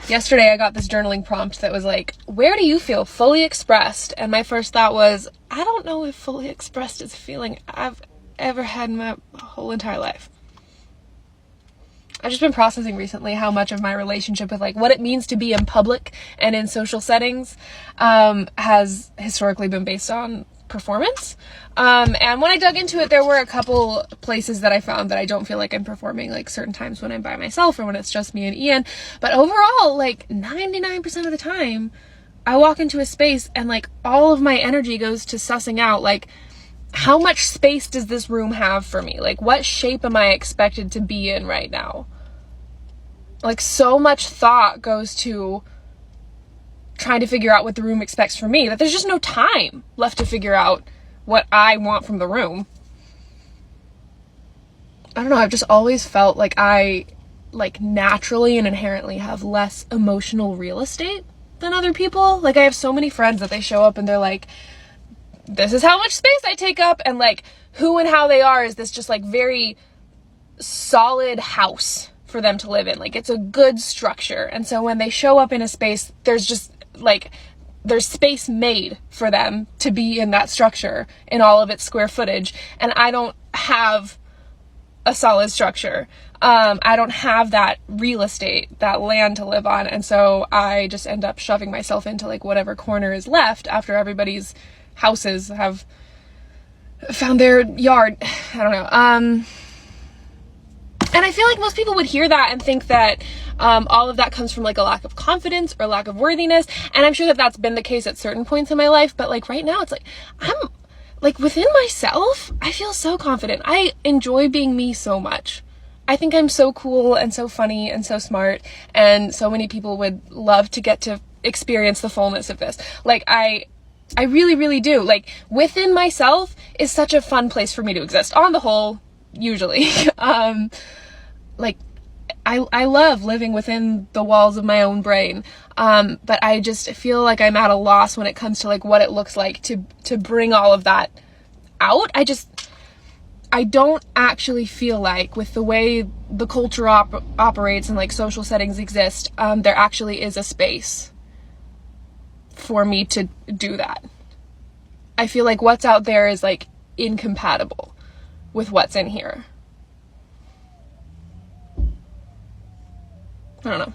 yesterday I got this journaling prompt that was like, where do you feel fully expressed? And my first thought was, I don't know if fully expressed is a feeling I've ever had in my whole entire life. I've just been processing recently how much of my relationship with like what it means to be in public and in social settings has historically been based on performance. And when I dug into it, there were a couple places that I found that I don't feel like I'm performing, like certain times when I'm by myself or when it's just me and Ian. But overall, like 99% of the time, I walk into a space and like all of my energy goes to sussing out like, how much space does this room have for me? Like, what shape am I expected to be in right now? Like, so much thought goes to trying to figure out what the room expects from me that there's just no time left to figure out what I want from the room. I don't know, I've just always felt like I like naturally and inherently have less emotional real estate than other people. Like, I have so many friends that they show up and they're like, this is how much space I take up, and like who and how they are is this just like very solid house for them to live in. Like, it's a good structure. And so when they show up in a space, there's just like, there's space made for them to be in that structure in all of its square footage. And I don't have a solid structure. I don't have that real estate, that land to live on. And so I just end up shoving myself into like whatever corner is left after everybody's houses have found their yard. I don't know. And I feel like most people would hear that and think that all of that comes from like a lack of confidence or lack of worthiness. And I'm sure that that's been the case at certain points in my life. But like right now, it's like, I'm like within myself, I feel so confident. I enjoy being me so much. I think I'm so cool and so funny and so smart. And so many people would love to get to experience the fullness of this. Like, I really, really do. Like, within myself is such a fun place for me to exist, on the whole, usually. Like, I love living within the walls of my own brain. But I just feel like I'm at a loss when it comes to like what it looks like to bring all of that out. I don't actually feel like, with the way the culture operates and like social settings exist, there actually is a space for me to do that. I feel like what's out there is like incompatible with what's in here. I don't know.